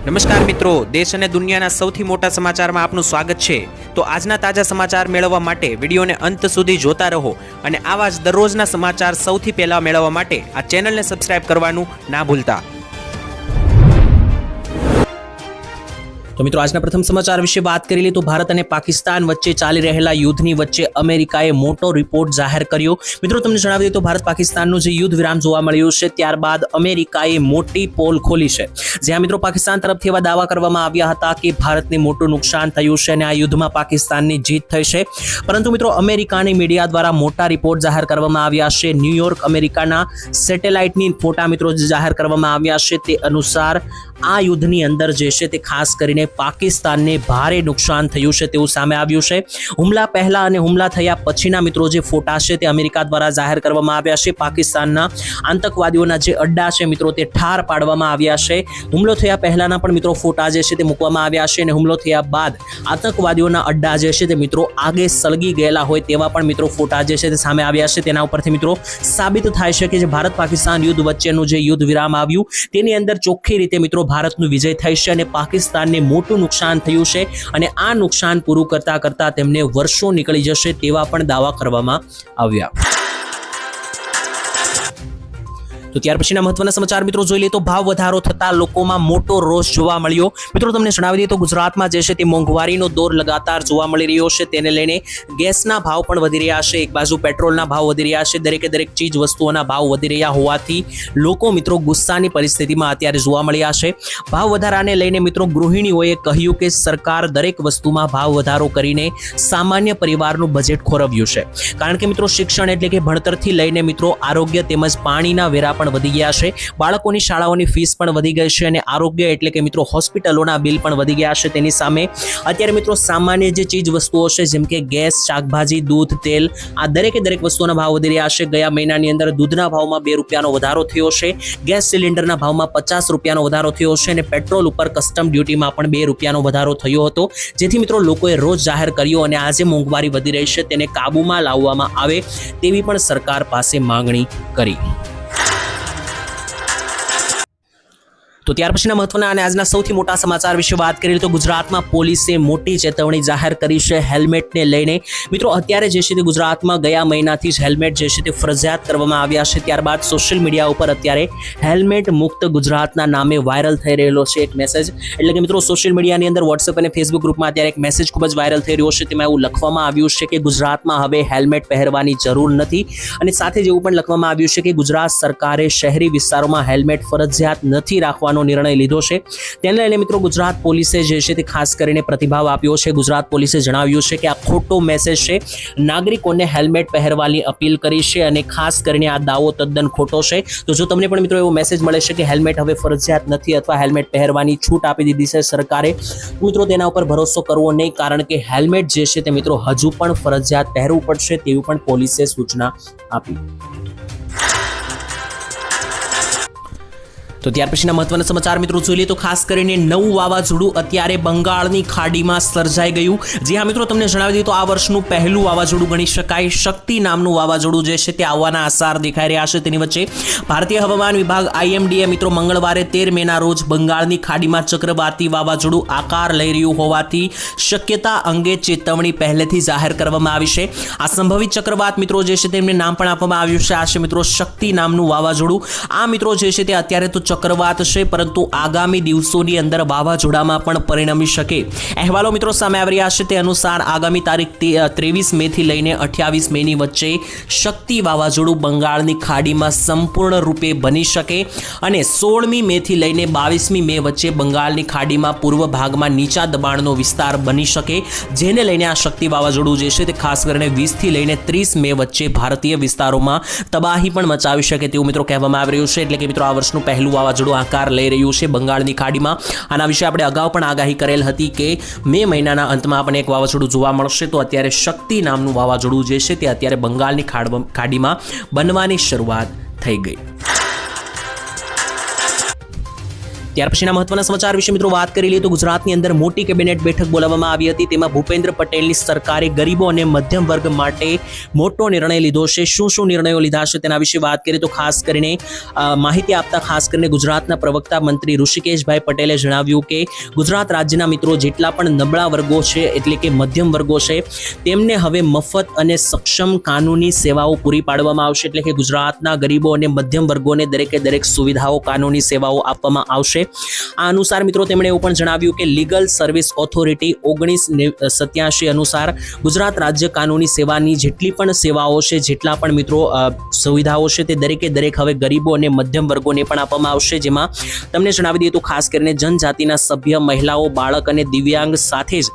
નમસ્કાર મિત્રો, દેશ અને દુનિયાના સૌથી મોટા સમાચારમાં આપનું સ્વાગત છે। તો આજના તાજા સમાચાર મેળવવા માટે વિડીયોને અંત સુધી જોતા રહો અને આવા જ દરરોજના સમાચાર સૌથી પહેલા મેળવવા માટે આ ચેનલને સબસ્ક્રાઇબ કરવાનું ના ભૂલતા। તો મિત્રો આજના પ્રથમ સમાચાર વિશે વાત કરી લે તો ભારત અને પાકિસ્તાન વચ્ચે ચાલી રહેલા યુદ્ધની વચ્ચે અમેરિકાએ મોટો રિપોર્ટ જાહેર કર્યો। મિત્રો તમને જણાવી દઈએ તો ભારત પાકિસ્તાનનું જે યુદ્ધ વિરામ જોવા મળ્યું છે ત્યારબાદ અમેરિકાએ મોટી પોલ ખોલી છે, જ્યાં મિત્રો પાકિસ્તાન તરફથી એવા દાવા કરવામાં આવ્યા હતા કે ભારતને મોટું નુકસાન થયું છે અને આ યુદ્ધમાં પાકિસ્તાનની જીત થઈ છે, પરંતુ મિત્રો અમેરિકાની મીડિયા દ્વારા મોટા રિપોર્ટ જાહેર કરવામાં આવ્યા છે। ન્યુયોર્ક અમેરિકાના સેટેલાઇટની ફોટા મિત્રો જાહેર કરવામાં આવ્યા છે, તે અનુસાર આ યુદ્ધની અંદર જે છે તે ખાસ કરીને પાકિસ્તાનને ભારે નુકસાન થયું છે તેવું સામે આવ્યું છે। હુમલા પહેલા અને હુમલા થયા પછીના મિત્રો જે ફોટા છે તે અમેરિકા દ્વારા જાહેર કરવામાં આવ્યા છે। પાકિસ્તાનના આતંકવાદીઓના જે અડ્ડા છે મિત્રો તે ઠાર પાડવામાં આવ્યા છે। હુમલો થયા પહેલાના પણ મિત્રો ફોટા જે છે તે મૂકવામાં આવ્યા છે અને હુમલો થયા બાદ આતંકવાદીઓના અડ્ડા જે છે તે મિત્રો આગે સળગી ગયેલા હોય તેવા પણ મિત્રો ફોટા જે છે તે સામે આવ્યા છે। તેના ઉપરથી મિત્રો સાબિત થાય છે કે જે ભારત પાકિસ્તાન યુદ્ધ વચ્ચેનું જે યુદ્ધ વિરામ આવ્યું તેની અંદર ચોખ્ખી રીતે મિત્રો ભારતનું વિજય થઈ છે અને પાકિસ્તાનને મોટું નુકસાન થયું છે અને આ નુકસાન પૂરું કરતા કરતા તેમને વર્ષો નીકળી જશે તેવા પણ દાવા કરવામાં આવ્યા। તો ત્યાર પછીના મહત્વના સમાચાર મિત્રો જોઈ લઈએ તો ભાવ વધારો થતા લોકોમાં મોટો રોષ જોવા મળ્યો। મિત્રો તમને જણાવી દઈએ તો ગુજરાતમાં જે છે તે મોંઘવારીનો દોર લગાતાર જોવા મળી રહ્યો છે, તેને લઈને ગેસના ભાવ પણ વધી રહ્યા છે, એક બાજુ પેટ્રોલના ભાવ વધી રહ્યા છે, દરેકે દરેક ચીજ વસ્તુઓના ભાવ વધી રહ્યા હોવાથી લોકો મિત્રો ગુસ્સાની પરિસ્થિતિમાં અત્યારે જોવા મળ્યા છે। ભાવ વધારાને લઈને મિત્રો ગૃહિણીઓએ કહ્યું કે સરકાર દરેક વસ્તુમાં ભાવ વધારો કરીને સામાન્ય પરિવારનું બજેટ ખોરવ્યું છે, કારણ કે મિત્રો શિક્ષણ એટલે કે ભણતરથી લઈને મિત્રો આરોગ્ય તેમજ પાણીના વેરા વધી ગયા છે, બાળકોની શાળાઓની ફીસ પણ વધી ગઈ છે અને આરોગ્ય એટલે કે મિત્રો હોસ્પિટલોના બિલ પણ વધી ગયા છે। તેની સામે અત્યારે મિત્રો સામાન્ય જે ચીજ વસ્તુઓ છે જેમ કે ગેસ, શાકભાજી, દૂધ, તેલ, આ દરેકે દરેક વસ્તુઓના ભાવ વધી રહ્યા છે। ગયા મહિનાની અંદર દૂધના ભાવમાં 2 રૂપિયાનો વધારો થયો છે, ગેસ સિલિન્ડરના ભાવમાં 50 રૂપિયાનો વધારો થયો છે અને પેટ્રોલ ઉપર કસ્ટમ ડ્યુટીમાં પણ 2 રૂપિયાનો વધારો થયો હતો, જેથી મિત્રો લોકોએ રોજ જાહેર કર્યો અને આજે મોંઘવારી વધી રહી છે તેને કાબૂમાં લાવવામાં આવે તેવી પણ સરકાર પાસે માંગણી કરી। તો ત્યાર પછીના મહત્વના અને આજના સૌથી મોટા સમાચાર વિશે વાત કરીએ તો ગુજરાતમાં પોલીસે મોટી ચેતવણી જાહેર કરી છે હેલ્મેટને લઈને। મિત્રો અત્યારે જે છે તે ગુજરાતમાં ગયા મહિનાથી જ હેલ્મેટ જે છે તે ફરજિયાત કરવામાં આવ્યા છે, ત્યારબાદ સોશિયલ મીડિયા ઉપર અત્યારે હેલ્મેટ મુક્ત ગુજરાતના નામે વાયરલ થઈ રહેલો છે એક મેસેજ, એટલે કે મિત્રો સોશિયલ મીડિયાની અંદર વોટ્સએપ અને ફેસબુક ગ્રુપમાં અત્યારે એક મેસેજ ખૂબ જ વાયરલ થઈ રહ્યો છે, તેમાં એવું લખવામાં આવ્યું છે કે ગુજરાતમાં હવે હેલ્મેટ પહેરવાની જરૂર નથી અને સાથે જ એવું પણ લખવામાં આવ્યું છે કે ગુજરાત સરકારે શહેરી વિસ્તારોમાં હેલ્મેટ ફરજિયાત નથી રાખવાનું નિર્ણય લીધો છે। તેને લઈને મિત્રો ગુજરાત પોલીસે જે છે તે ખાસ કરીને પ્રતિભાવ આપ્યો છે। ગુજરાત પોલીસે જણાવ્યું છે કે આ ખોટો મેસેજ છે, નાગરિકોને હેલ્મેટ પહેરવાની અપીલ કરી છે અને ખાસ કરીને આ દાવો તદ્દન ખોટો છે। તો જો તમને પણ મિત્રો એવો મેસેજ મળે છે કે હેલ્મેટ હવે ફરજિયાત નથી અથવા હેલ્મેટ પહેરવાની છૂટ આપી દીધી છે સરકારે, મિત્રો તેના ઉપર ભરોસો કરવો નહીં, કારણ કે હેલ્મેટ જે છે તે મિત્રો હજુ પણ ફરજિયાત પહેરવું પડશે તેવી પણ પોલીસે સૂચના આપી। તો ત્યાર પછીના મહત્વના સમાચાર મિત્રો જોઈ લઈએ તો ખાસ કરીને નવું વાવાઝોડું અત્યારે બંગાળની ખાડીમાં સર્જાઈ ગયું। જી હા મિત્રો, તમને જણાવી દઈએ તો આ વર્ષનું પહેલું વાવાઝોડું ગણી શકાય। શક્તિ નામનું વાવાઝોડું જે છે તે આવવાના આસાર દેખાઈ રહ્યા છે। તેની વચ્ચે ભારતીય હવામાન વિભાગ IMDએ મિત્રો મંગળવારે 13 મેના રોજ બંગાળની ખાડીમાં ચક્રવાતી વાવાઝોડું આકાર લઈ રહ્યું હોવાથી શક્યતા અંગે ચેતવણી પહેલેથી જાહેર કરવામાં આવી છે। આ સંભવિત ચક્રવાત મિત્રો જે છે તેમને નામ પણ આપવામાં આવ્યું છે, આ છે મિત્રો શક્તિ નામનું વાવાઝોડું। આ મિત્રો જે છે તે અત્યારે તો ચક્રવાત છે, પરંતુ આગામી દિવસોની અંદર વાવાઝોડામાં પણ પરિણમી શકે। અહેવાલો મિત્રો સામે આવી રહ્યા છે, તે અનુસાર આગામી તારીખ 23 મે થી લઈને 28 મેની વચ્ચે શક્તિ વાવાઝોડું બંગાળની ખાડીમાં સંપૂર્ણ રૂપે બની શકે અને 16મી મે થી લઈને 22મી મે વચ્ચે બંગાળની ખાડીમાં પૂર્વ ભાગમાં નીચા દબાણનો વિસ્તાર બની શકે, જેને લઈને આ શક્તિ વાવાઝોડું જે છે તે ખાસ કરીને 20 થી લઈને 30 મે વચ્ચે ભારતીય વિસ્તારોમાં તબાહી પણ મચાવી શકે તેવું મિત્રો કહેવામાં આવી રહ્યું છે। એટલે કે મિત્રો આ વર્ષનું પહેલું વાવાઝોડું આકાર લઈ રહ્યું છે બંગાળની ખાડીમાં। આના વિશે આપણે અગાઉ પણ આગાહી કરેલ હતી કે મે મહિનાના અંતમાં આપણને એક વાવાઝોડું જોવા મળશે। તો અત્યારે શક્તિ નામનું વાવાઝોડું જે છે તે અત્યારે બંગાળની ખાડીમાં બનવાની શરૂઆત થઈ ગઈ। ત્યાર પછીના મહત્વના સમાચાર વિશે મિત્રો વાત કરી લઈએ તો ગુજરાતની અંદર મોટી કેબિનેટ બેઠક બોલાવવામાં આવી હતી. તેમાં ભૂપેન્દ્ર પટેલની સરકારે ગરીબો અને મધ્યમ વર્ગ માટે મોટો નિર્ણય લીધો છે. શું નિર્ણયો લીધા છે તેના વિશે વાત કરીએ તો ખાસ કરીને માહિતી આપતા ખાસ કરીને ગુજરાતના પ્રવક્તા મંત્રી ઋષિકેશભાઈ પટેલે જણાવ્યું કે ગુજરાત રાજ્યના મિત્રો જેટલા પણ નબળા વર્ગો છે એટલે કે મધ્યમ વર્ગો છે તેમને હવે મફત અને સક્ષમ કાનૂની સેવાઓ પૂરી પાડવામાં આવશે. એટલે કે ગુજરાતના ગરીબો અને મધ્યમ વર્ગોને દરેક સુવિધાઓ કાનૂની સેવાઓ આપવામાં આવશે. આ અનુસાર મિત્રો તેમણે એવું પણ જણાવ્યું કે લીગલ સર્વિસ ઓથોરિટી 1987 અનુસાર ગુજરાત રાજ્ય કાનૂની સેવાની જેટલી પણ સેવાઓ છે જેટલા પણ મિત્રો સુવિધાઓ છે તે દરેક હવે ગરીબો અને મધ્યમ વર્ગોને પણ આપવામાં આવશે. જેમાં તમને જણાવી દઈએ તો ખાસ કરીને જનજાતિના સભ્ય, મહિલાઓ, બાળક અને દિવ્યાંગ સાથે જ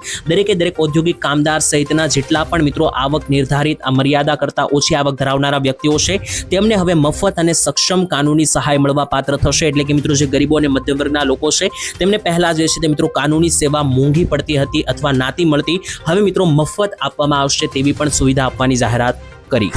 દરેક ઔદ્યોગિક કામદાર સહિતના જેટલા પણ મિત્રો આવક નિર્ધારિત મર્યાદા કરતા ઓછી આવક ધરાવનારા વ્યક્તિઓ છે તેમને હવે મફત અને સક્ષમ કાનૂની સહાય મળવા પાત્ર થશે. એટલે કે મિત્રો જે ગરીબો અને મધ્યમ વર્ગના લોકો છે તેમને પહેલા જે છે તે મિત્રો કાનૂની સેવા મોંઘી પડતી હતી અથવા નાતી મળતી, હવે મિત્રો મફત આપવામાં આવશે તેવી પણ સુવિધા આપવાની જાહેરાત કરી.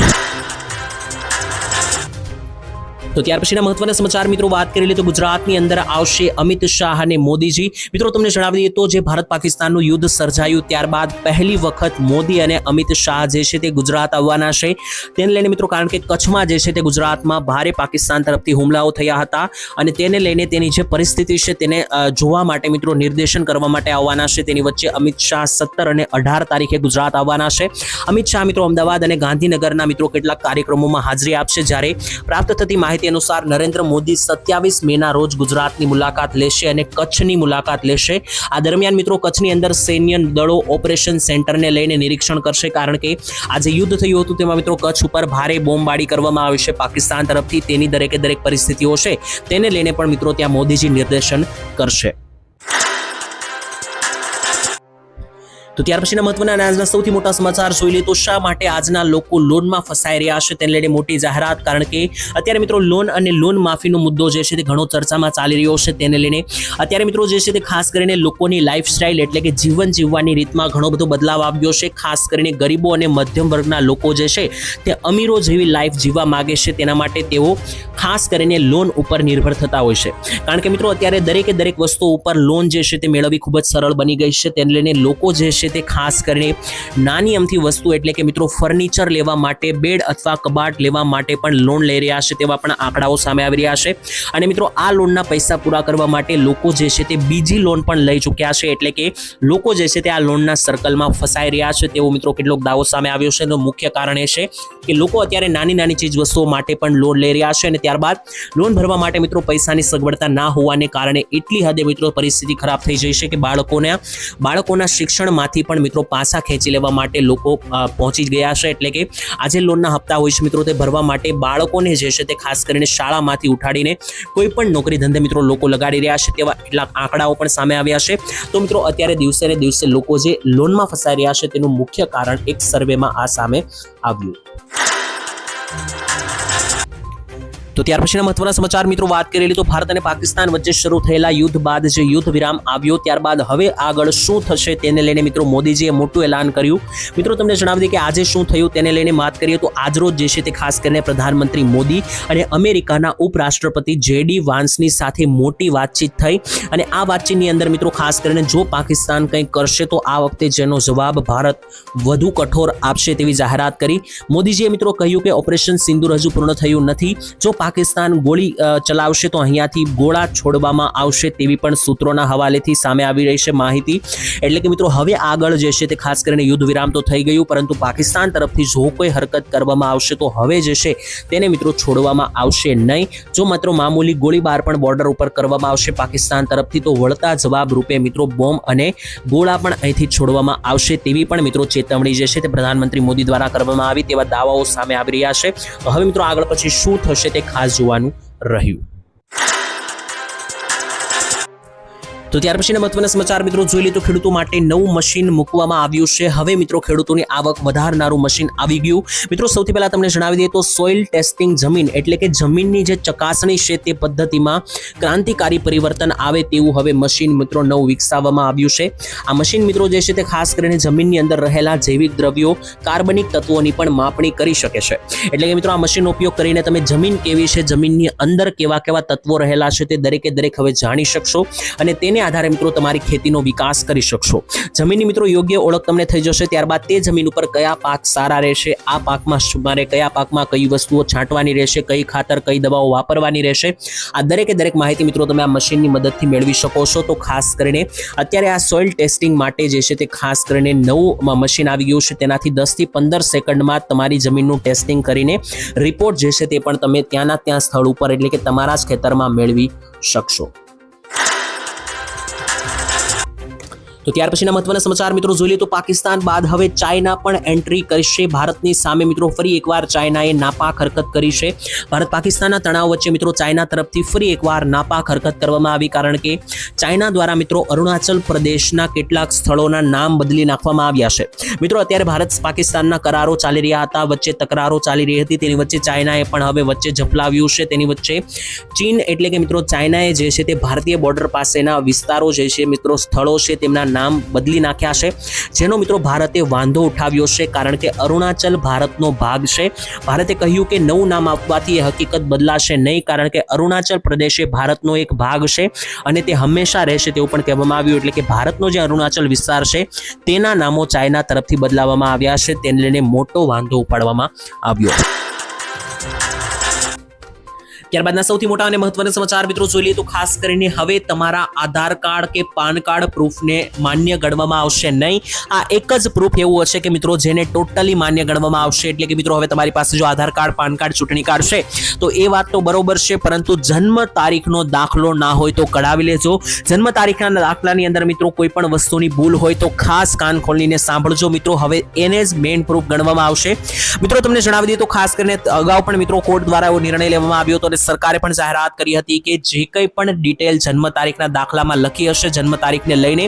તો ત્યાર પછીના મહત્વના સમાચાર મિત્રો વાત કરી લઈએ તો ગુજરાતની અંદર આવશે અમિત શાહ અને મોદીજી. મિત્રો તમને જણાવી દઈએ તો જે ભારત પાકિસ્તાનનું યુદ્ધ સર્જાયું ત્યારબાદ પહેલી વખત મોદી અને અમિત શાહ જે છે તે ગુજરાત આવવાના છે. તેને લઈને મિત્રો કારણ કે કચ્છમાં જે છે તે ગુજરાતમાં ભારે પાકિસ્તાન તરફથી હુમલાઓ થયા હતા અને તેને લઈને તેની જે પરિસ્થિતિ છે તેને જોવા માટે મિત્રો નિર્દેશન કરવા માટે આવવાના છે. તેની વચ્ચે અમિત શાહ 17 અને 18 તારીખે ગુજરાત આવવાના છે. અમિત શાહ મિત્રો અમદાવાદ અને ગાંધીનગરના મિત્રો કેટલાક કાર્યક્રમોમાં હાજરી આપશે. જ્યારે પ્રાપ્ત થતી માહિતી અનુસાર નરેન્દ્ર મોદી 27 મેના રોજ ગુજરાતની મુલાકાત લેશે અને કચ્છની મુલાકાત લેશે. આ દરમિયાન મિત્રો કચ્છની અંદર સૈન્ય દળો ઓપરેશન સેન્ટરને લઈને નિરીક્ષણ કરશે. કારણ કે આજે યુદ્ધ થયું હતું તેમાં મિત્રો કચ્છ ઉપર ભારે બોમ્બબારી કરવામાં આવી છે પાકિસ્તાન તરફથી. તેની દરેક પરિસ્થિતિઓ છે તેને લઈને પણ મિત્રો ત્યાં મોદીજી નિર્દેશન કરશે. તો ત્યાર પછીના મહત્વના અને આજના સૌથી મોટા સમાચાર જોઈ લઈએ તો શા માટે આજના લોકો લોનમાં ફસાઈ રહ્યા છે તેને લઈને મોટી જાહેરાત. કારણ કે અત્યારે મિત્રો લોન અને લોન માફીનો મુદ્દો જે છે તે ઘણો ચર્ચામાં ચાલી રહ્યો છે. તેને લઈને અત્યારે મિત્રો જે છે તે ખાસ કરીને લોકોની લાઈફસ્ટાઈલ એટલે કે જીવન જીવવાની રીતમાં ઘણો બધો બદલાવ આવ્યો છે. ખાસ કરીને ગરીબો અને મધ્યમ વર્ગના લોકો જે છે તે અમીરો જેવી લાઈફ જીવવા માંગે છે. તેના માટે તેઓ ખાસ કરીને લોન ઉપર નિર્ભર થતા હોય છે. કારણ કે મિત્રો અત્યારે દરેક વસ્તુ ઉપર લોન જે છે તે મેળવવી ખૂબ જ સરળ બની ગઈ છે. તેને લઈને લોકો જે છે તે ખાસ કરીને નાની અમથી વસ્તુ એટલે કે મિત્રો ફર્નિચર લેવા માટે, બેડ અથવા કબાટ લેવા માટે પણ લોન લઈ રહ્યા છે તેવા પણ આંકડાઓ સામે આવી રહ્યા છે. અને મિત્રો આ લોનના પૈસા પૂરા કરવા માટે લોકો જે છે તે બીજી લોન પણ લઈ ચૂક્યા છે. એટલે કે લોકો જે છે તે આ લોનના સર્કલમાં ફસાઈ રહ્યા છે તેવો મિત્રો કેટલોક દાવો સામે આવ્યો છે. તો મુખ્ય કારણ એ છે કે લોકો અત્યારે નાની ચીજ વસ્તુઓ માટે પણ લોન લઈ રહ્યા છે અને ત્યારબાદ લોન ભરવા માટે મિત્રો પૈસાની સગવડતા ના હોવાને કારણે એટલી હદે મિત્રો પરિસ્થિતિ ખરાબ થઈ જઈ છે કે બાળકોના શિક્ષણમાંથી પણ મિત્રો પાછા ખેંચી લેવા માટે લોકો પહોંચી ગયા છે. એટલે કે આજે લોનના હપ્તા હોય છે મિત્રો તે ભરવા માટે બાળકોને જે છે તે ખાસ કરીને શાળામાંથી ઉઠાડીને કોઈ પણ નોકરી ધંધે મિત્રો લોકો લગાડી રહ્યા છે તેવા કેટલાક આંકડાઓ પણ સામે આવ્યા છે. તો મિત્રો અત્યારે દિવસે ને દિવસે લોકો જે લોનમાં ફસાઈ રહ્યા છે તેનું મુખ્ય કારણ એક સર્વેમાં આ સામે આવ્યું. તો ત્યાર પછીના મહત્વના સમાચાર મિત્રો વાત કરેલી તો ભારત અને પાકિસ્તાન વચ્ચે શરૂ થયેલા યુદ્ધ બાદ જે યુદ્ધ વિરામ આવ્યો ત્યારબાદ હવે આગળ શું થશે તેને લઈને મિત્રો મોદીજીએ મોટું એલાન કર્યું. મિત્રો તમને જણાવી દઈએ કે આજે શું થયું તેને લઈને વાત કરીએ તો આજરોજ જે છે તે ખાસ કરીને પ્રધાનમંત્રી મોદી અને અમેરિકાના ઉપરાષ્ટ્રપતિ JD વાન્સની સાથે મોટી વાતચીત થઈ અને આ વાતચીતની અંદર મિત્રો ખાસ કરીને જો પાકિસ્તાન કંઈક કરશે તો આ વખતે જેનો જવાબ ભારત વધુ કઠોર આપશે તેવી જાહેરાત કરી. મોદીજીએ મિત્રો કહ્યું કે ઓપરેશન સિંદૂર હજુ પૂર્ણ થયું નથી. જો પાકિસ્તાન ગોળી ચલાવશે તો અહીંયાથી ગોળા છોડવામાં આવશે તેવી પણ સૂત્રોના હવાલેથી સામે આવી રહી છે માહિતી. એટલે કે મિત્રો હવે આગળ જે છે તે ખાસ કરીને યુદ્ધ વિરામ તો થઈ ગયું પરંતુ પાકિસ્તાન તરફથી જો કોઈ હરકત કરવામાં આવશે તો હવે જે છે તેને મિત્રો છોડવામાં આવશે નહીં. જો માત્ર મામૂલી ગોળીબાર પણ બોર્ડર ઉપર કરવામાં આવશે પાકિસ્તાન તરફથી તો વળતા જવાબ રૂપે મિત્રો બોમ્બ અને ગોળા પણ અહીંથી છોડવામાં આવશે તેવી પણ મિત્રો ચેતવણી જે છે તે પ્રધાનમંત્રી મોદી દ્વારા કરવામાં આવી તેવા દાવાઓ સામે આવી રહ્યા છે. તો હવે મિત્રો આગળ પછી શું થશે તે ખાસ જોવાનું રહ્યું. તો ત્યાર પછીના મહત્વના સમાચાર મિત્રો જોઈ લઈએ તો ખેડૂતો માટે નવું મશીન મૂકવામાં આવ્યું છે. હવે મિત્રો ખેડૂતોની આવક વધારનારું મશીન આવી ગયું. મિત્રો સૌથી પહેલા તમને જણાવી દઈએ તો સોઇલ ટેસ્ટિંગ જમીન એટલે કે જમીનની જે ચકાસણી છે તે પદ્ધતિમાં ક્રાંતિકારી પરિવર્તન આવે તેવું હવે મશીન મિત્રો નવું વિકસાવવામાં આવ્યું છે. આ મશીન મિત્રો જે છે તે ખાસ કરીને જમીનની અંદર રહેલા જૈવિક દ્રવ્યો, કાર્બનિક તત્વોની પણ માપણી કરી શકે છે. એટલે કે મિત્રો આ મશીનનો ઉપયોગ કરીને તમે જમીન કેવી છે, જમીનની અંદર કેવા કેવા તત્વો રહેલા છે તે દરેકે દરેક હવે જાણી શકશો અને તેને આધારે મિત્રો તમારી ખેતીનો વિકાસ કરી શકશો. જમીનની મિત્રો યોગ્ય ઓળખ તમને થઈ જશે. ત્યારબાદ તે જમીન ઉપર કયા પાક સારા રહેશે, આ પાકમાં તમારે કયા પાકમાં કઈ વસ્તુઓ છાંટવાની રહેશે, કઈ ખાતર કઈ દવાઓ વાપરવાની રહેશે, આ દરેકે દરેક માહિતી મિત્રો તમે આ મશીનની મદદથી મેળવી શકો છો. તો ખાસ કરીને અત્યારે આ સોઇલ ટેસ્ટિંગ માટે જે છે તે ખાસ કરીને નવું મશીન આવી ગયું છે. તેનાથી 10 થી 15 સેકન્ડમાં તમારી જમીનનું ટેસ્ટિંગ કરીને રિપોર્ટ જે છે તે પણ તમે ત્યાંના ત્યાં સ્થળ ઉપર એટલે કે તમારા જ ખેતરમાં મેળવી શકશો. તો ત્યાર પછીના મહત્વના સમાચાર મિત્રો જોઈ લઈએ તો પાકિસ્તાન બાદ હવે ચાઇના પણ એન્ટ્રી કરશે ભારતની સામે. મિત્રો ફરી એકવાર ચાઇનાએ નાપાક હરકત કરી છે. ભારત પાકિસ્તાનના તણાવ વચ્ચે મિત્રો ચાઇના તરફથી ફરી એકવાર નાપાક હરકત કરવામાં આવી, કારણ કે ચાઇના દ્વારા મિત્રો અરુણાચલ પ્રદેશના કેટલાક સ્થળોના નામ બદલી નાખવામાં આવ્યા છે. મિત્રો અત્યારે ભારત પાકિસ્તાનના કરારો ચાલી રહ્યા હતા, વચ્ચે તકરારો ચાલી રહી હતી, તેની વચ્ચે ચાઇનાએ પણ હવે વચ્ચે ઝપલાવ્યું છે. તેની વચ્ચે ચીન એટલે કે મિત્રો ચાઇનાએ જે છે તે ભારતીય બોર્ડર પાસેના વિસ્તારો જે છે મિત્રો સ્થળો છે તેમના નામ બદલી નાખ્યા છે, જેનો મિત્રો ભારતે વાંધો ઉઠાવ્યો છે, કારણ કે અરુણાચલ ભારતનો ભાગ છે. ભારતે કહ્યું કે નવું નામ આપવાથી એ હકીકત બદલાશે નહીં, કારણ કે અરુણાચલ પ્રદેશ એ ભારતનો એક ભાગ છે અને તે હંમેશા રહેશે તેવું પણ કહેવામાં આવ્યું. એટલે કે ભારતનો જે અરુણાચલ વિસ્તાર છે તેના નામો ચાઇના તરફથી બદલાવવામાં આવ્યા છે. તેને લઈને મોટો વાંધો ઉપાડવામાં આવ્યો. ત્યારબાદના સૌથી મોટા અને મહત્વના સમાચાર મિત્રો જોઈ લઈએ તો ખાસ કરીને હવે તમારા આધાર કાર્ડ કે પાન કાર્ડ પ્રૂફને માન્ય ગણવામાં આવશે નહીં. આ એક જ પ્રૂફ એવું હશે કે મિત્રો જેને ટોટલી માન્ય ગણવામાં આવશે. એટલે કે મિત્રો હવે તમારી પાસે જો આધાર કાર્ડ, પાન કાર્ડ, ચૂંટણી કાર્ડ છે તો એ વાત તો બરોબર છે, પરંતુ જન્મ તારીખનો દાખલો ના હોય તો કઢાવી લેજો. જન્મ તારીખના દાખલાની અંદર મિત્રો કોઈ પણ વસ્તુની ભૂલ હોય તો ખાસ કાન ખોલીને સાંભળજો મિત્રો. હવે એને જ મેઇન પ્રૂફ ગણવામાં આવશે. મિત્રો તમને જણાવી દઈએ તો ખાસ કરીને અગાઉ પણ મિત્રો કોર્ટ દ્વારા એવો નિર્ણય લેવામાં આવ્યો હતો અને સરકારે પણ જાહેરાત કરી હતી કે જે કંઈ પણ ડિટેલ જન્મ તારીખના દાખલામાં લખી હશે જન્મ તારીખને લઈને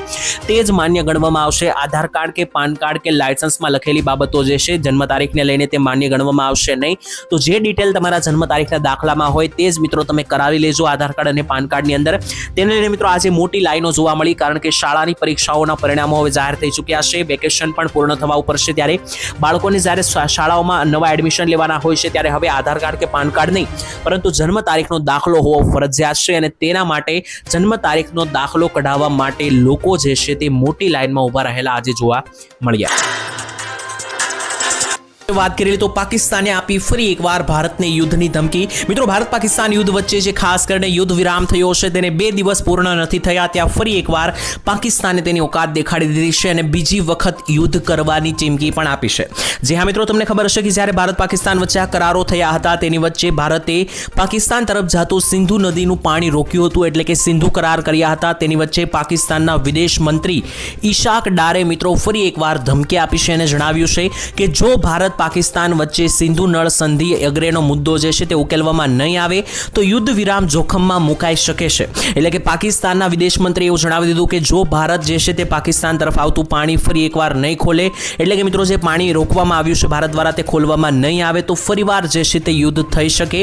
તે જ માન્ય ગણવામાં આવશે. આધાર કાર્ડ કે પાન કાર્ડ કે લાયસન્સમાં લખેલી બાબતો જે છે જન્મ તારીખને લઈને તે માન્ય ગણવામાં આવશે નહીં. તો જે ડિટેલ તમારા જન્મ તારીખના દાખલામાં હોય તે જ મિત્રો તમે કરાવી લેજો આધાર કાર્ડ અને પાન કાર્ડની અંદર. તેને લઈને મિત્રો આજે મોટી લાઈનો જોવા મળી, કારણ કે શાળાની પરીક્ષાઓના પરિણામો હવે જાહેર થઈ ચૂક્યા છે. વેકેશન પણ પૂર્ણ થવા ઉપર છે, ત્યારે બાળકોને જ્યારે શાળાઓમાં નવા એડમિશન લેવાના હોય છે ત્યારે હવે આધાર કાર્ડ કે પાન કાર્ડ નહીં પરંતુ જન્મ તારીખનો દાખલો હોવો ફરજિયાત છે. અને તેના માટે જન્મ તારીખનો દાખલો કઢાવવા માટે લોકો જે છે તે મોટી લાઈનમાં ઊભા રહેલા આજે જોવા મળ્યા. વાત કરી તો પાકિસ્તાને આપી ફરી એકવાર ભારતને યુદ્ધની ધમકી. મિત્રો ભારત પાકિસ્તાન યુદ્ધ વચ્ચે જે ખાસ કરીને યુદ્ધ વિરામ થયો છે તેને 2 દિવસ પૂર્ણ નથી થયા, ત્યાં ફરી એકવાર પાકિસ્તાને તેની ઓકાત દેખાડી દીધી છે અને બીજી વખત યુદ્ધ કરવાની ચીમકી પણ આપી છે. જે હા મિત્રો તમને ખબર હશે કે જ્યારે ભારત પાકિસ્તાન વચ્ચે આ કરારો થયા હતા તેની વચ્ચે ભારતે પાકિસ્તાન તરફ જતું સિંધુ નદીનું પાણી રોક્યું હતું, એટલે કે સિંધુ કરાર કર્યા હતા. તેની વચ્ચે પાકિસ્તાનના વિદેશ મંત્રી ઈશાક ડારે મિત્રો ફરી એકવાર ધમકી આપી છે અને જણાવ્યું છે કે જો ભારત પાકિસ્તાન વચ્ચે સિંધુ નળ સંધિ અગ્રેનો મુદ્દો જે છે તે ઉકેલવામાં નહીં આવે તો યુદ્ધ વિરામ જોખમમાં મુકાઈ શકે છે. એટલે કે પાકિસ્તાનના વિદેશ મંત્રીએ એવું જણાવી દીધું કે જો ભારત જે છે તે પાકિસ્તાન તરફ આવતું પાણી ફરી એકવાર નહીં ખોલે, એટલે કે મિત્રો જે પાણી રોકવામાં આવ્યું છે ભારત દ્વારા તે ખોલવામાં નહીં આવે તો ફરીવાર જે છે તે યુદ્ધ થઈ શકે.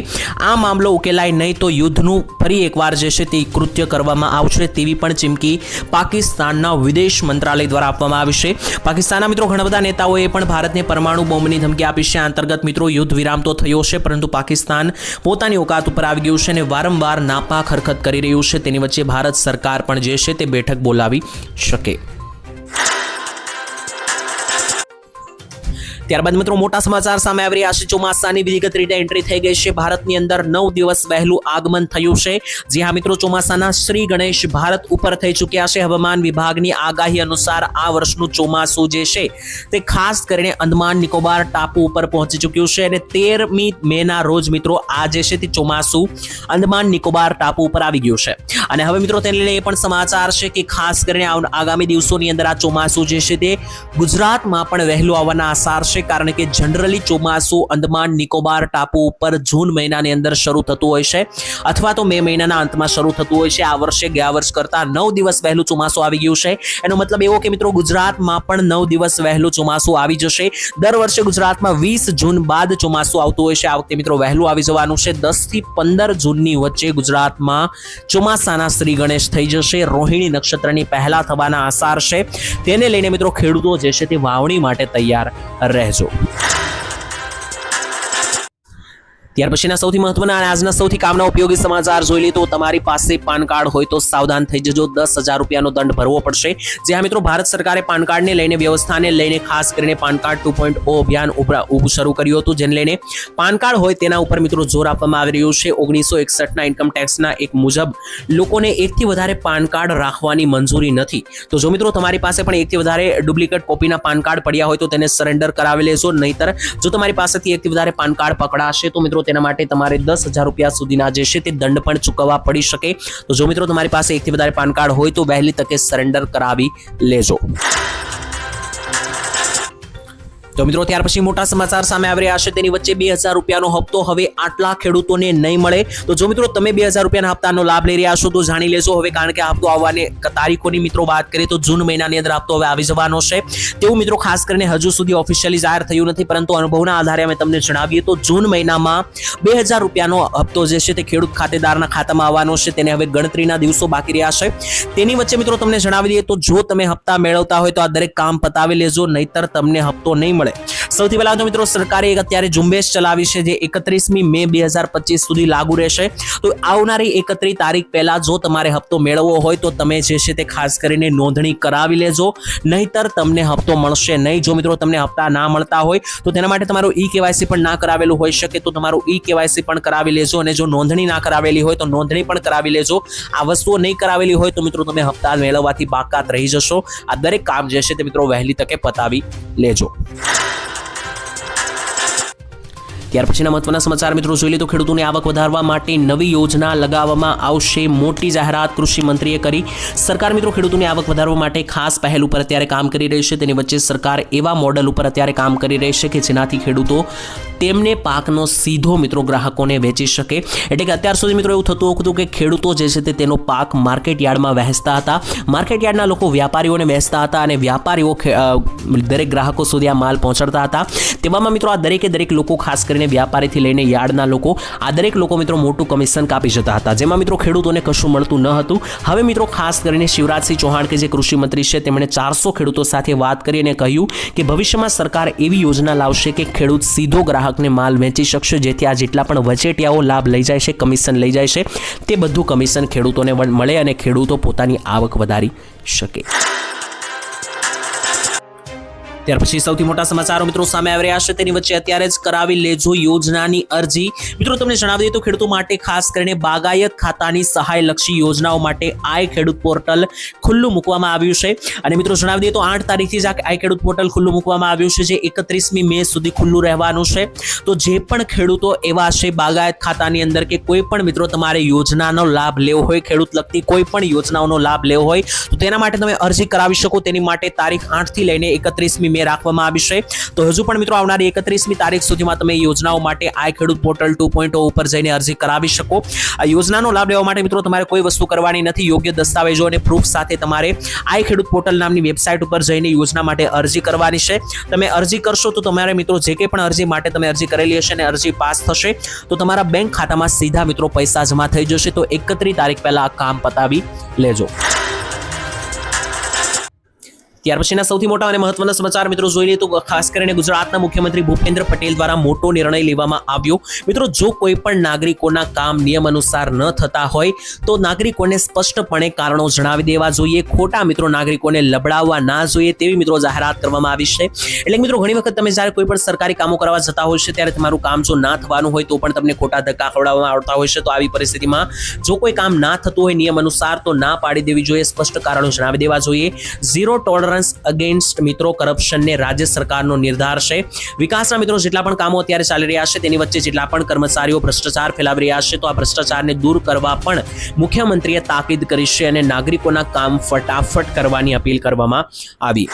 આ મામલો ઉકેલાય નહીં તો યુદ્ધનું ફરી એકવાર જે છે તે કૃત્ય કરવામાં આવશે તેવી પણ ચીમકી પાકિસ્તાનના વિદેશ મંત્રાલય દ્વારા આપવામાં આવી છે. પાકિસ્તાનના મિત્રો ઘણા બધા નેતાઓએ પણ ભારતને પરમાણુ બોમ્બની ધમકી આપી છે. અંતર્ગત મિત્રો યુદ્ધ વિરામ તો થયો છે, પરંતુ પાકિસ્તાન પોતાની ઓકાત ઉપર આવી ગયું છે અને વારંવાર નાપાક હરકત કરી રહ્યું છે. તેની વચ્ચે ભારત સરકાર પણ જે છે તે બેઠક બોલાવી શકે. ત્યારબાદ મિત્રો મોટા સમાચાર સામે આવી રહ્યા છે. ચોમાસાની વિધિગત રીતે એન્ટ્રી થઈ ગઈ છે. ભારતની અંદર 9 દિવસ વહેલું આગમન થયું છે. જી હા મિત્રો, ચોમાસાના શ્રી ગણેશ ભારત ઉપર થઈ ચૂક્યા છે. હવામાન વિભાગની આગાહી અનુસાર આ વર્ષનું ચોમાસું જે છે તે ખાસ કરીને અંદમાન નિકોબાર ટાપુ ઉપર પહોંચી ચૂક્યું છે અને 13મી મેના રોજ મિત્રો આ જે છે તે ચોમાસું અંદમાન નિકોબાર ટાપુ ઉપર આવી ગયું છે. અને હવે મિત્રો તેને લઈને એ પણ સમાચાર છે કે ખાસ કરીને આગામી દિવસોની અંદર આ ચોમાસું જે છે તે ગુજરાતમાં પણ વહેલું આવવાના આસાર છે. છે, કારણ કે જનરલી ચોમાસું અંદમાન નિકોબાર ટાપુ ઉપર જૂન મહિનાની અંદર શરૂ થતું હોય છે અથવા તો મે મહિનાના અંતમાં શરૂ થતું હોય છે. આ વર્ષે ગયા વર્ષ કરતા 9 દિવસ વહેલું ચોમાસું આવી ગયું છે. એનો મતલબ એવો કે મિત્રો ગુજરાતમાં પણ 9 દિવસ વહેલું ચોમાસું આવી જશે. દર વર્ષે ગુજરાતમાં 20 જૂન બાદ ચોમાસું આવતું હોય છે. આ વખતે મિત્રો વહેલું આવી જવાનું છે. 10 થી 15 જૂનની વચ્ચે ગુજરાતમાં ચોમાસાના શ્રી ગણેશ થઈ જશે. રોહિણી નક્ષત્રની પહેલા થવાના આસાર છે. તેને લઈને મિત્રો ખેડૂતો જે છે તે વાવણી માટે તૈયાર રહેજો. ત્યાર પછીના સૌથી મહત્વના અને આજના સૌથી કામના ઉપયોગી સમાચાર જોઈ લઈએ તો તમારી પાસે પાન કાર્ડ હોય તો સાવધાન થઈ જજો. 10,000 રૂપિયાનો દંડ ભરવો પડશે. જે હા મિત્રો, ભારત સરકારે પાન કાર્ડને લઈને વ્યવસ્થાને લઈને ખાસ કરીને પાન કાર્ડ 2.0 અભિયાન શરૂ કર્યું હતું, જેને લઈને પાન કાર્ડ હોય તેના ઉપર મિત્રો જોર આપવામાં આવી રહ્યું છે. 1961ના ઇન્કમ ટેક્સના એક મુજબ લોકોને એકથી વધારે પાન કાર્ડ રાખવાની મંજૂરી નથી. તો જો મિત્રો તમારી પાસે પણ એકથી વધારે ડુપ્લિકેટ કોપીના પાન કાર્ડ પડ્યા હોય તો તેને સરેન્ડર કરાવી લેજો. નહીતર જો તમારી પાસેથી એકથી વધારે પાન કાર્ડ પકડાશે તો મિત્રો તેના માટે તમારે 10,000 રૂપિયા સુધીના જે છે તે દંડ પણ ચૂકવવા પડી શકે. તો જો મિત્રો તમારી પાસે એકથી વધારે પાન કાર્ડ હોય તો વહેલી તકે સરેન્ડર કરાવી લેજો. તો મિત્રો ત્યાર પછી મોટા સમાચાર સામે આવી રહ્યા છે. તેની વચ્ચે 2,000 રૂપિયાનો હપ્તો હવે આટલા ખેડૂતોને નહીં મળે. તો જો મિત્રો તમે 2,000 રૂપિયાના હપ્તાનો લાભ લઈ રહ્યા છો તો જાણી લેજો હવે, કારણ કે હપ્તો આવવાની તારીખોની મિત્રો વાત કરીએ તો જૂન મહિનાની અંદર હપ્તો હવે આવી જવાનો છે. તેવું મિત્રો ખાસ કરીને હજુ સુધી ઓફિશિયલી જાહેર થયું નથી, પરંતુ અનુભવના આધારે અમે તમને જણાવીએ તો જૂન મહિનામાં 2,000 રૂપિયાનો હપ્તો જે છે તે ખેડૂત ખાતેદારના ખાતામાં આવવાનો છે. તેને હવે ગણતરીના દિવસો બાકી રહ્યા છે. તેની વચ્ચે મિત્રો તમને જણાવી દઈએ તો જો તમે હપ્તા મેળવતા હોય તો આ દરેક કામ પતાવી લેજો, નહીતર તમને હપ્તો નહીં મળે. સૌથી પહેલા તો મિત્રો સરકારે અત્યારે ઝુંબેશ ચલાવી છે જે 31મી મે 2025 સુધી લાગુ રહેશે. તો આવનારી 31 તારીખ પહેલા જો તમારે હપ્તો મેળવવો હોય તો તમે જે છે તે ખાસ કરીને નોંધણી કરાવી લેજો, નહીતર તમને હપ્તો મળશે નહીં. જો મિત્રો તમને હપ્તા ના મળતા હોય તો તેના માટે તમારું ઈ-કેવાયસી પણ ના કરાવેલું હોઈ શકે, તો તમારું ઈ-કેવાયસી પણ કરાવી લેજો. અને જો નોંધણી ના કરાવેલી હોય તો નોંધણી પણ કરાવી લેજો. આ વસ્તુઓ નહીં કરાવેલી હોય તો મિત્રો તમે હપ્તા મેળવવાથી બાકાત રહી જશો. આ દરેક કામ જે છે તે મિત્રો વહેલી તકે પતાવી લેજો. ત્યાર પછીના મહત્વના સમાચાર મિત્રો જોઈ લે તો ખેડૂતોની આવક વધારવા માટે નવી યોજના લગાવવામાં આવશે. મોટી જાહેરાત કૃષિ મંત્રીએ કરી. સરકાર મિત્રો ખેડૂતોની આવક વધારવા માટે ખાસ પહેલ ઉપર અત્યારે કામ કરી રહી છે. તેની વચ્ચે સરકાર એવા મોડલ ઉપર અત્યારે કામ કરી રહી છે કે જેનાથી ખેડૂતો તેમને પાકનો સીધો મિત્રો ગ્રાહકોને વેચી શકે. એટલે કે અત્યાર સુધી મિત્રો એવું થતું હતું કે ખેડૂતો જે છે તે તેનો પાક માર્કેટ યાર્ડમાં વહેંચતા હતા. માર્કેટ યાર્ડના લોકો વ્યાપારીઓને વેચતા હતા અને વ્યાપારીઓ દરેક ગ્રાહકો સુધી આ માલ પહોંચાડતા હતા. તેવામાં મિત્રો આ દરેક લોકો ખાસ કરીને વ્યાપારીથી લઈને યાર્ડના લોકો આ દરેક લોકો મિત્રો મોટું કમિશન કાપી જતા હતા, જેમાં મિત્રો ખેડૂતોને કશું મળતું ન હતું. હવે મિત્રો ખાસ કરીને શિવરાજસિંહ ચૌહાણ કે જે કૃષિ મંત્રી છે તેમણે 400 ખેડૂતો સાથે વાત કરી અને કહ્યું કે ભવિષ્યમાં સરકાર એવી યોજના લાવશે કે ખેડૂત સીધો ગ્રાહકને માલ વેચી શકશે, જેથી આ જેટલા પણ વચેટિયાઓ લાભ લઈ જાય છે, કમિશન લઈ જાય છે, તે બધું કમિશન ખેડૂતોને મળે અને ખેડૂતો પોતાની આવક વધારી શકે. ત્યાર પછી સૌથી મોટા સમાચારો મિત્રો સામે આવી રહ્યા છે. તેની વચ્ચે અત્યારે જ કરાવી લેજો યોજનાની અરજી. મિત્રો તમને જણાવી દઈએ તો ખેડૂતો માટે ખાસ કરીને બાગાયત ખાતાની સહાય લક્ષી યોજનાઓ માટે આઈ ખેડૂત પોર્ટલ ખુલ્લું મૂકવામાં આવ્યું છે. અને મિત્રો જણાવી દઈએ તો 8 તારીખથી જ આઈ ખેડૂત પોર્ટલ ખુલ્લું મૂકવામાં આવ્યું છે, જે 31મી મે સુધી ખુલ્લું રહેવાનું છે. તો જે પણ ખેડૂતો એવા છે બાગાયત ખાતાની અંદર કે કોઈ પણ મિત્રો તમારે યોજનાનો લાભ લેવો હોય, ખેડૂત લગતી કોઈ પણ યોજનાઓનો લાભ લેવો હોય તો તેના માટે તમે અરજી કરાવી શકો. તેની માટે તારીખ 8 થી લઈને 31મી મે રાખવામાં આવી છે. તો હજુ પણ મિત્રો આવનારી 31મી તારીખ સુધીમાં તમે યોજનાઓ માટે આઈ ખેડૂત પોર્ટલ 2.0 ઉપર જઈને અરજી કરાવી શકો. આ યોજનાનો લાભ લેવા માટે મિત્રો તમારે કોઈ વસ્તુ કરવાની નથી. યોગ્ય દસ્તાવેજો અને પ્રૂફ સાથે તમારે આઈ ખેડૂત પોર્ટલ નામની વેબસાઇટ ઉપર જઈને યોજના માટે અરજી કરવાની છે. તમે અરજી કરશો તો તમારે મિત્રો જે કંઈ પણ અરજી માટે તમે અરજી કરેલી હશે અને અરજી પાસ થશે તો તમારા બેંક ખાતામાં સીધા મિત્રો પૈસા જમા થઈ જશે. તો 31 તારીખ પહેલા આ કામ પતાવી લેજો. ત્યાર પછીના સૌથી મોટા અને મહત્વના સમાચાર મિત્રો જોઈ લઈએ તો ખાસ કરીને ગુજરાતના મુખ્યમંત્રી ભૂપેન્દ્ર પટેલ દ્વારા મોટો નિર્ણય લેવામાં આવ્યો. મિત્રો જો કોઈ પણ નાગરિકોના કામ નિયમ અનુસાર ન થતા હોય તો નાગરિકોને સ્પષ્ટપણે કારણો જણાવી દેવા જોઈએ. ખોટા મિત્રો નાગરિકોને લબડાવવા ના જોઈએ તેવી મિત્રો જાહેરાત કરવામાં આવી છે. એટલે મિત્રો ઘણી વખત તમે જ્યારે કોઈ પણ સરકારી કામો કરવા જતા હોય છે ત્યારે તમારું કામ જો ના થવાનું હોય તો પણ તમને ખોટા ધક્કા ખવડાવવામાં આવતા હોય છે. તો આવી પરિસ્થિતિમાં જો કોઈ કામ ના થતું હોય નિયમ અનુસાર તો ના પાડી દેવી જોઈએ, સ્પષ્ટ કારણો જણાવી દેવા જોઈએ. ઝીરો ટોલરન્સ અગેન્સ્ટ મિત્રો કરપ્શનને રાજ્ય સરકારનો નિર્ધાર છે. વિકાસના મિત્રો જેટલા પણ કામો અત્યારે ચાલી રહ્યા છે તેની વચ્ચે જેટલા પણ કર્મચારીઓ ભ્રષ્ટાચાર ફેલાવી રહ્યા છે તો આ ભ્રષ્ટાચારને દૂર કરવા પણ મુખ્યમંત્રીએ તાકીદ કરી છે અને નાગરિકોના કામ ફટાફટ કરવાની અપીલ કરવામાં આવી.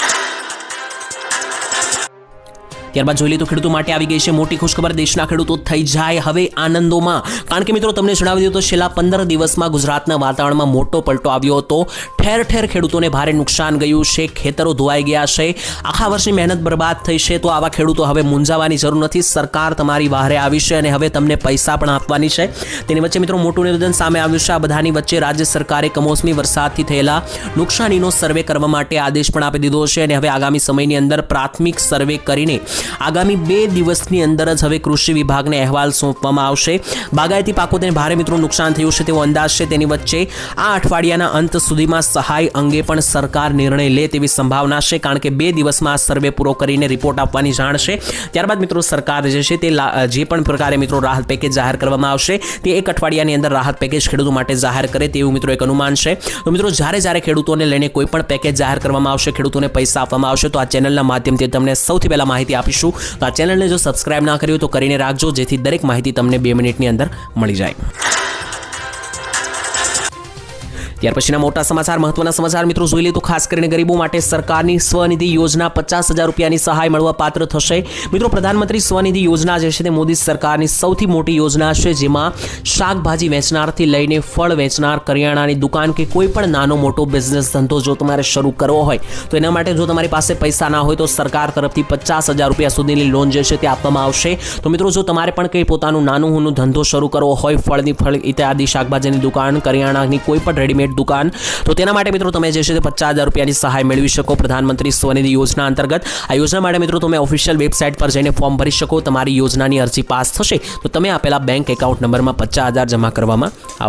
ત્યારબાદ જોઈ લઈએ તો ખેડૂતો માટે આવી ગઈ છે મોટી ખુશખબર. દેશના ખેડૂતો થઈ જાય હવે આનંદોમાં, કારણ કે મિત્રો તમને જણાવી દઉં તો છેલ્લા 15 દિવસમાં ગુજરાતના વાતાવરણમાં મોટો પલટો આવ્યો હતો. ઠેર ઠેર ખેડૂતોને ભારે નુકસાન ગયું છે, ખેતરો ધોવાઈ ગયા છે, આખા વર્ષની મહેનત બરબાદ થઈ છે. તો આવા ખેડૂતો હવે મૂંઝાવાની જરૂર નથી. સરકાર તમારી વહારે આવી છે અને હવે તમને પૈસા પણ આપવાની છે. તેની વચ્ચે મિત્રો મોટું નિવેદન સામે આવ્યું છે. આ બધાની વચ્ચે રાજ્ય સરકારે કમોસમી વરસાદથી થયેલા નુકસાનીનો સર્વે કરવા માટે આદેશ પણ આપી દીધો છે અને હવે આગામી સમયની અંદર પ્રાથમિક સર્વે કરીને આગામી 2 દિવસની અંદર જ હવે કૃષિ વિભાગને અહેવાલ સોંપવામાં આવશે. બાગાયતી પાકોને ભારે મિત્રો નુકસાન થયું છે તેવો અંદાજ છે. તેની વચ્ચે આ અઠવાડિયાના અંત સુધીમાં સહાય અંગે પણ સરકાર નિર્ણય લે તેવી સંભાવના છે, કારણ કે 2 દિવસમાં આ સર્વે પૂરો કરીને રિપોર્ટ આપવાની જાણ છે. ત્યારબાદ મિત્રો સરકાર જે છે તે જે પણ પ્રકારે મિત્રો રાહત પેકેજ જાહેર કરવામાં આવશે તે 1 અઠવાડિયાની અંદર રાહત પેકેજ ખેડૂતો માટે જાહેર કરે તેવું મિત્રો એક અનુમાન છે. તો મિત્રો જ્યારે ખેડૂતોને લઈને કોઈ પણ પેકેજ જાહેર કરવામાં આવશે, ખેડૂતોને પૈસા આપવામાં આવશે, તો આ ચેનલના માધ્યમથી તમને સૌથી પહેલા માહિતી આપીશું. તો આ ચેનલને જો સબસ્ક્રાઇબ ના કર્યું તો કરીને રાખજો, જેથી દરેક માહિતી તમને 2 મિનિટની અંદર મળી જાય. ત્યાર પછીના મોટા સમાચાર, મહત્વના સમાચાર મિત્રો જોઈ લઈએ તો ખાસ કરીને ગરીબો માટે સરકારની સ્વનિધિ યોજના 50,000 રૂપિયાની સહાય મળવા પાત્ર થશે. મિત્રો પ્રધાનમંત્રી સ્વનિધિ યોજના જે છે તે મોદી સરકારની સૌથી મોટી યોજના છે, જેમાં શાકભાજી વેચનારથી લઈને ફળ વેચનાર, કરિયાણાની દુકાન કે કોઈ પણ નાનો મોટો બિઝનેસ ધંધો જો તમારે શરૂ કરવો હોય તો એના માટે જો તમારી પાસે પૈસા ના હોય તો સરકાર તરફથી 50,000 રૂપિયા સુધીની લોન જે છે તે આપવામાં આવશે. તો મિત્રો જો તમારે પણ કંઈ પોતાનું નાનું ધંધો શરૂ કરવો હોય, ફળ ઇત્યાદિ શાકભાજીની દુકાન, કરિયાણાની કોઈ પણ રેડીમેડ દુકાન, તો તેના માટે મિત્રો તમે જે છે તે 50,000 રૂપિયાની સહાય મેળવી શકો પ્રધાનમંત્રી સ્વનિધિ યોજના અંતર્ગત. આ યોજના માટે મિત્રો તમે ઓફિશિયલ વેબસાઇટ પર જઈને ફોર્મ ભરી શકો. તમારી યોજનાની અરજી પાસ થશે તો તમે આપેલા બેંક એકાઉન્ટ નંબરમાં 50,000 જમા કરવામાં આવશે.